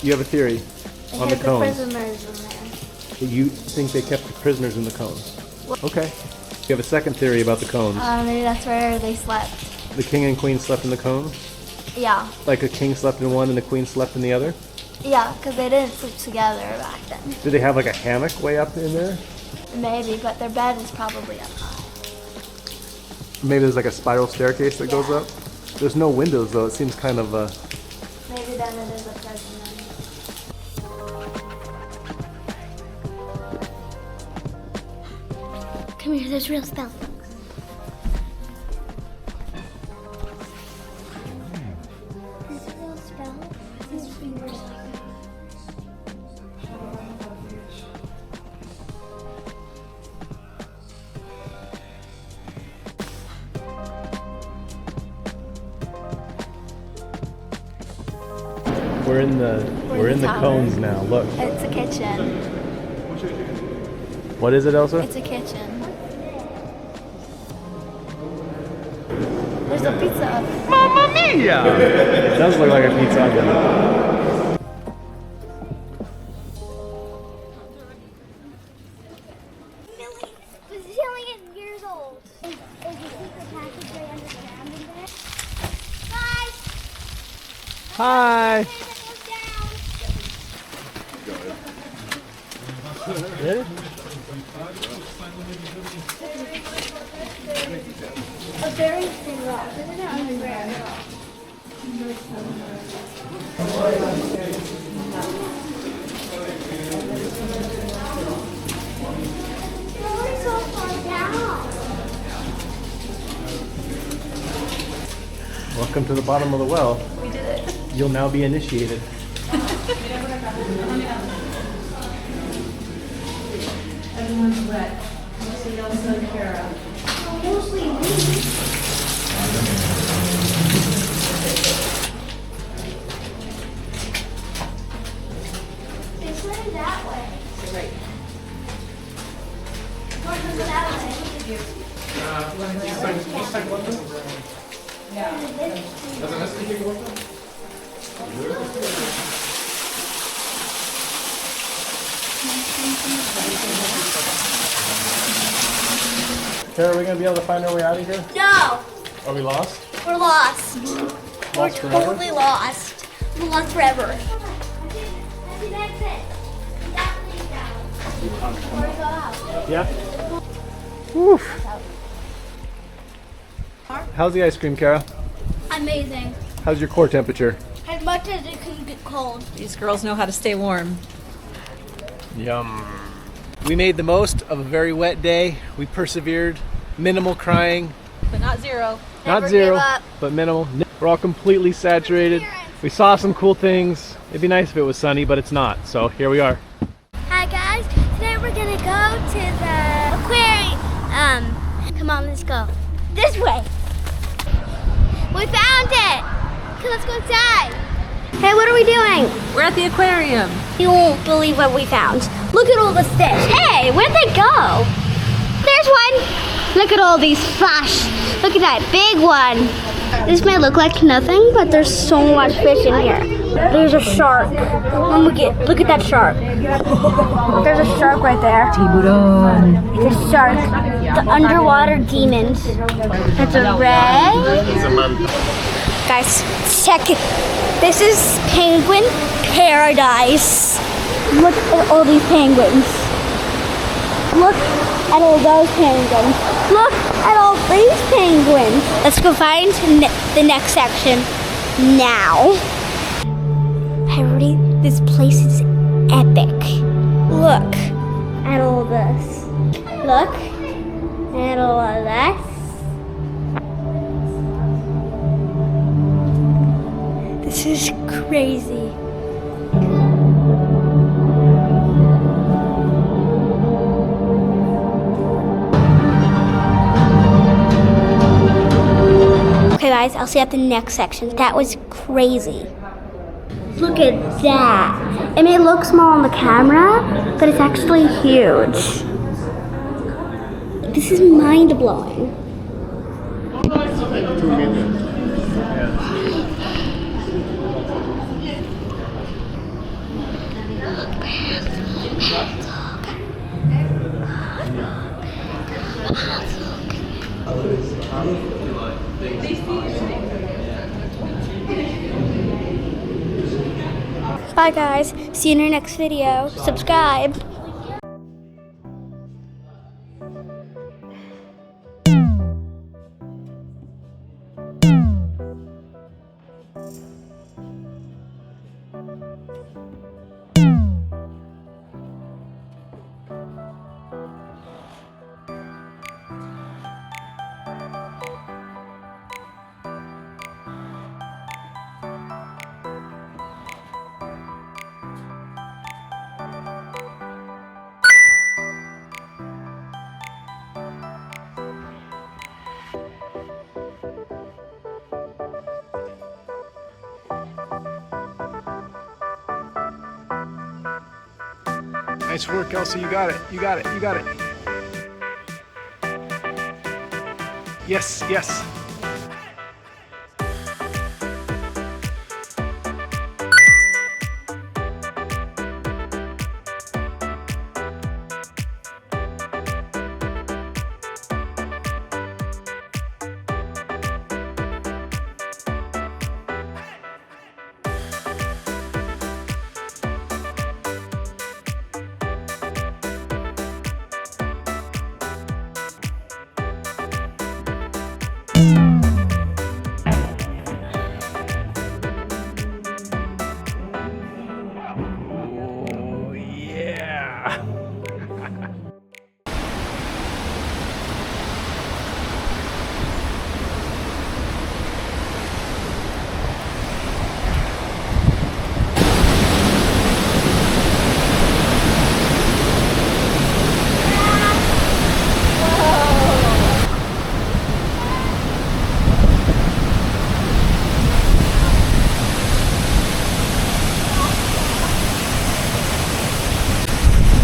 You have a theory on the cones. Prisoners in there. You think they kept the prisoners in the cones? Okay. You have a second theory about the cones. Maybe that's where they slept. The king and queen slept in the cone? Yeah. Like a king slept in one and the queen slept in the other? Yeah, because they didn't sleep together back then. Did they have like a hammock way up in there? Maybe, but their bed is probably up high. Maybe there's like a spiral staircase that goes up? There's no windows though. It seems kind of Maybe then it is a prison. Come here, there's real spells. There's a real spell. These fingers. we're in the cones now. Look. It's a kitchen. What is it, Elsa? It's a kitchen. There's a pizza oven. Mamma mia! It does look like a pizza oven. Millie was a million years old. There's a secret passageway underground in there. Guys! Hi! Ready? A very thin rock. Isn't it underground? We're so far down. Welcome to the bottom of the well. We did it. You'll now be initiated. Everyone's wet. Mostly Elsa and Kara. Mostly me. It's going that way. Right. Or goes that way. Kara, are we going to be able to find our way out of here? No! Are we lost? We're lost. Lost We're forever? totally lost. We're lost forever. Yeah? Woof. How's the ice cream, Kara? Amazing. How's your core temperature? As much as it can get cold. These girls know how to stay warm. Yum. We made the most of a very wet day. We persevered. Minimal crying. But not zero. Not Never zero, give up. but minimal. We're all completely saturated. We saw some cool things. It'd be nice if it was sunny, but it's not. So here we are. Hi guys, today we're gonna go to the aquarium. Come on, let's go. This way. We found it. Okay, let's go inside. Hey, what are we doing? We're at the aquarium. You won't believe what we found. Look at all the fish. Hey, where'd they go? There's one. Look at all these fish. Look at that big one. This may look like nothing, but there's so much fish in here. There's a shark. Look at that shark. There's a shark right there. Tiburon. It's a shark. The underwater demons. That's a ray. Guys, check it. This is penguin paradise. Look at all these penguins. Look at all those penguins. Look at all these penguins. Let's go find the next section now. Everybody, this place is epic. Look at all this. Look at all of this. This is crazy. Okay guys, I'll see you at the next section. That was crazy. Look at that. It may look small on the camera, but it's actually huge. This is mind-blowing. Bye guys, see you in our next video. Subscribe. Nice work, Elsie. You got it. You got it. You got it. Yes, yes.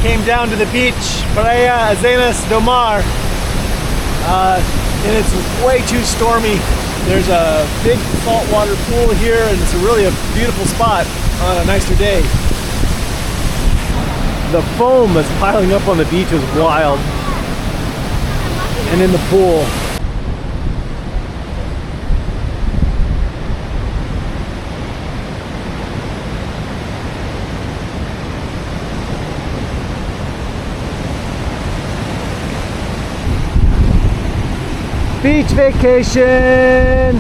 Came down to the beach, Praia das Azenhas, and it's way too stormy. There's a big saltwater pool here, and it's really a beautiful spot on a nicer day. The foam that's piling up on the beach is wild, and in the pool. Beach vacation!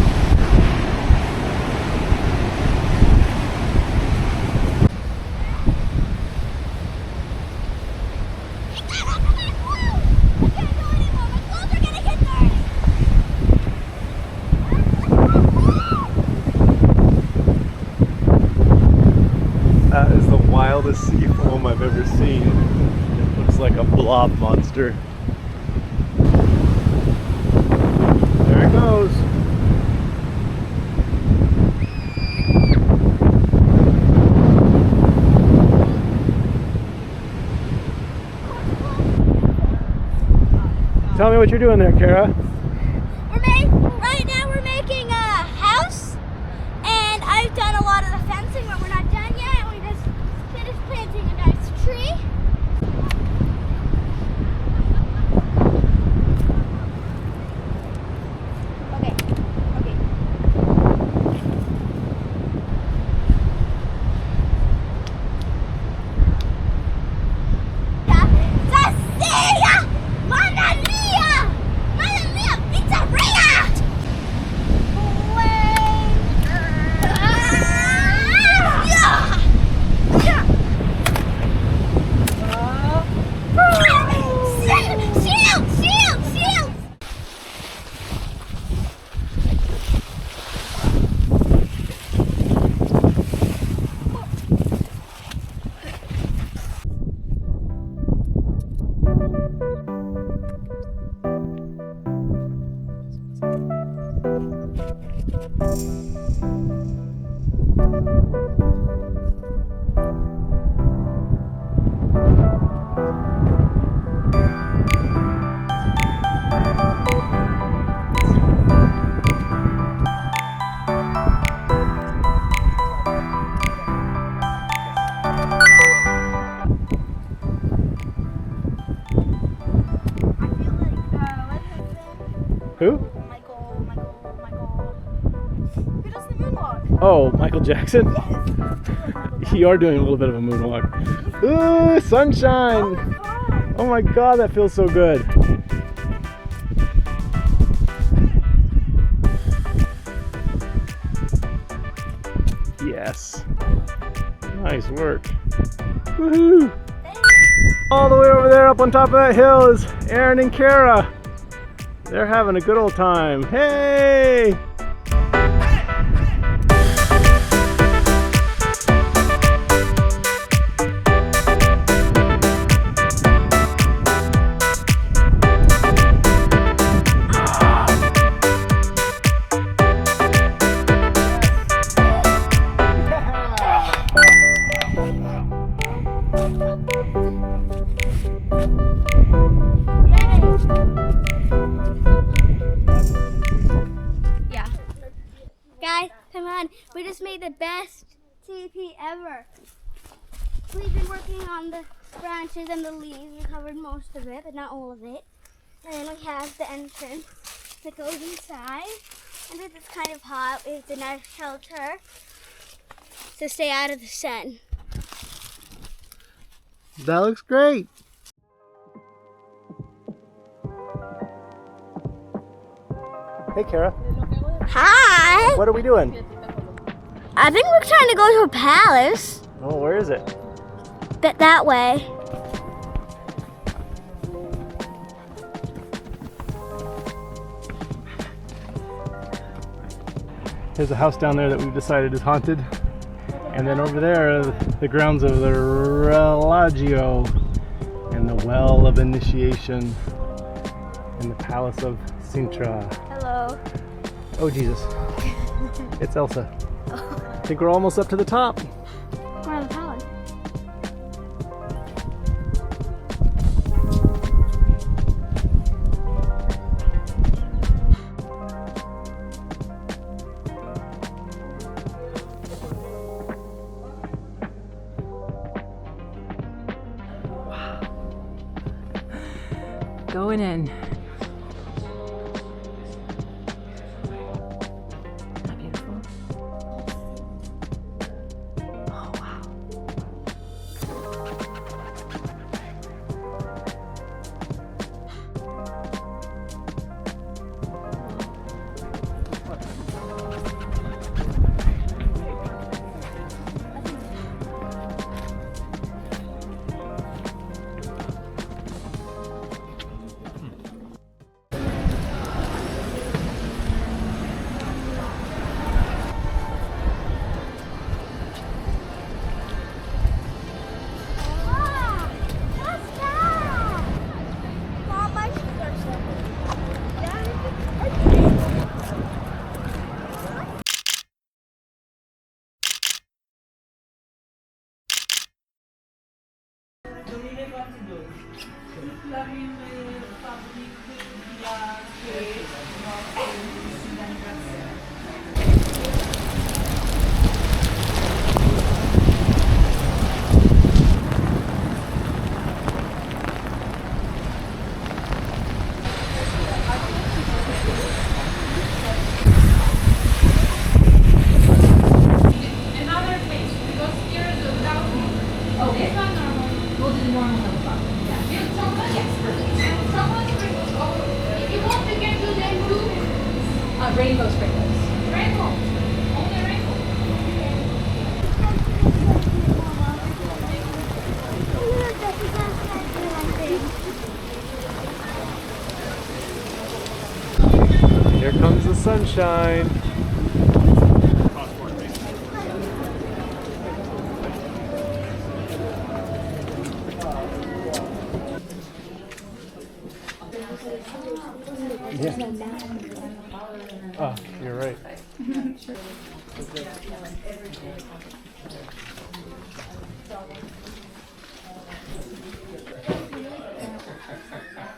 That is the wildest sea foam I've ever seen. It looks like a blob monster. There it goes. Tell me what you're doing there, Kara. Right now we're making a house, and I've done a lot of the fencing, but we're not done yet. We just finished planting a nice tree. Who? Michael. Who does the moonwalk? Oh, Michael Jackson? You are doing a little bit of a moonwalk. Ooh, sunshine! Oh my god, that feels so good. Yes. Nice work. Woohoo! All the way over there up on top of that hill is Aaron and Kara. They're having a good old time. Hey! Guys, come on. We just made the best TP ever. We've been working on the branches and the leaves. We covered most of it, but not all of it. And then we have the entrance that goes inside. And because it's kind of hot, it's a nice shelter to stay out of the sun. That looks great. Hey, Kara. Hi! What are we doing? I think we're trying to go to a palace. Oh, where is it? That way. There's a house down there that we've decided is haunted. And then over there are the grounds of the Relagio and the Well of Initiation and the Palace of Sintra. Hello. Oh, Jesus. It's Elsa. I think we're almost up to the top. We're on the palace. Going in. Rainbow sprinkles. Rainbow. Only rainbow. Here comes the sunshine. Yeah. Oh, you're right.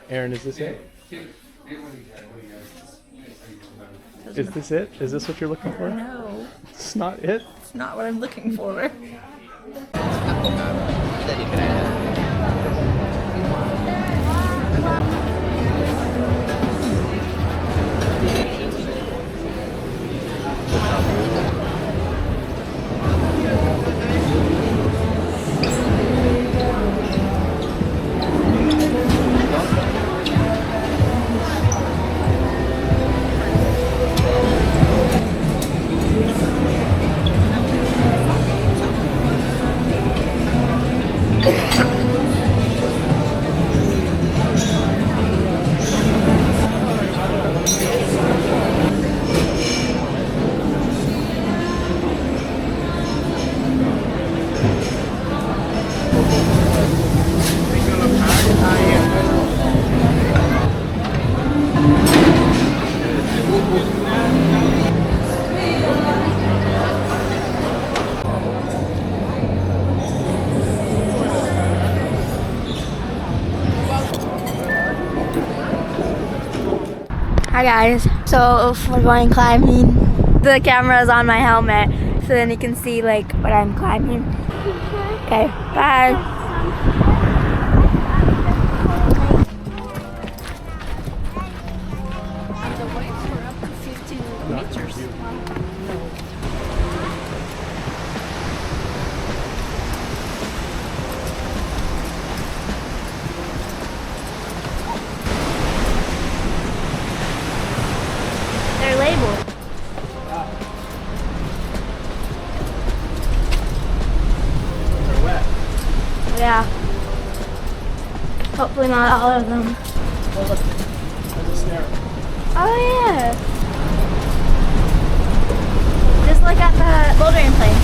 Aaron, is this it? Is this it? Is this what you're looking for? No, It's not it? it's not what I'm looking for. Hi guys. So we're going climbing. The camera is on my helmet, so then you can see like what I'm climbing. Okay, bye. And the waves were up to 15 meters. They're labeled. They're wet. Yeah. Hopefully not all of them. Oh, look. There's a snare. Oh yeah. Just like at the bouldering place.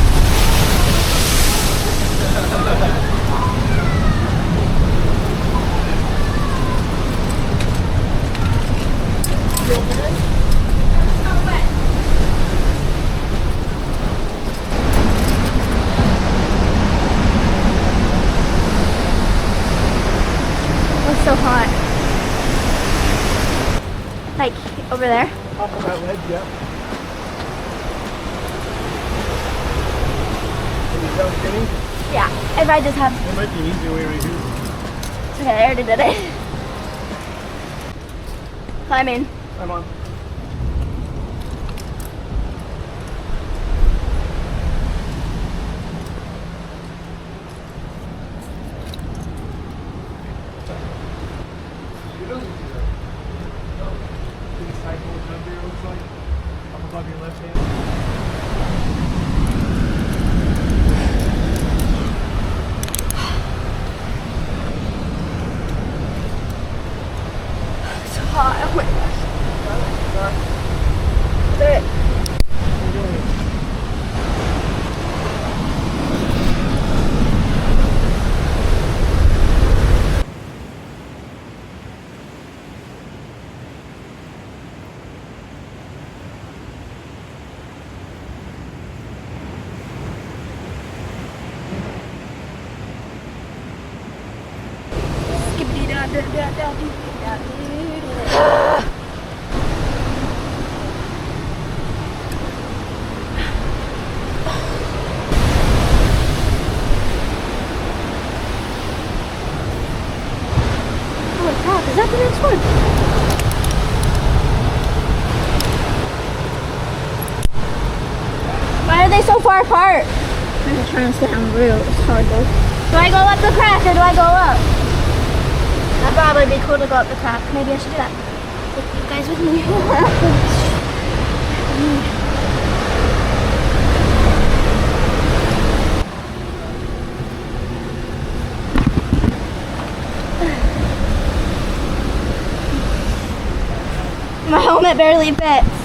It's so hot. Like over there. Off of that ledge, yeah. Can you jump skinny? Yeah. If I just have. There might be an easier way right here. Okay, I already did it. Climbing. I'm on. Above your left hand. It's hot. Oh my gosh. Do it. Holy crap, is that the next one? Why are they so far apart? I'm just trying to stay on the roof. It's hard though. Do I go up the crack or do I go up? That'd probably be cool to go up the crack. Maybe I should do that. Take you guys with me. My helmet barely fits.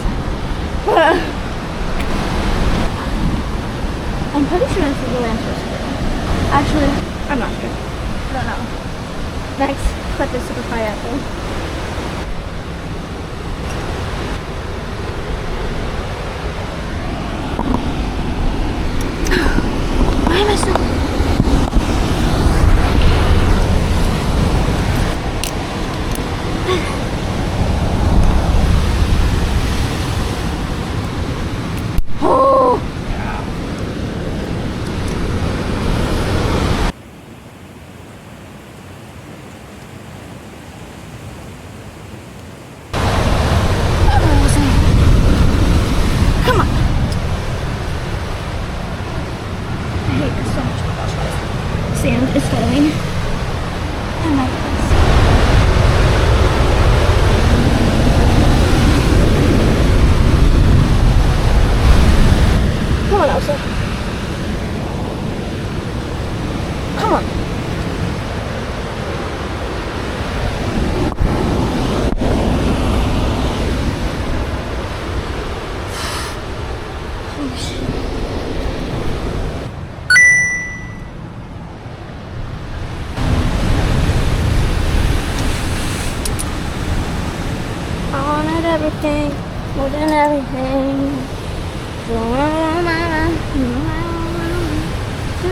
I'm pretty sure this is the way I'm supposed to do it. Actually, I'm not sure. I don't know. Next clip is super far out though. Why am I still? Oh! Come on! I hate this so much. Sand is falling. Oh my goodness. Come on, Elsa. Come on. Holy shit. I wanted everything, more than everything.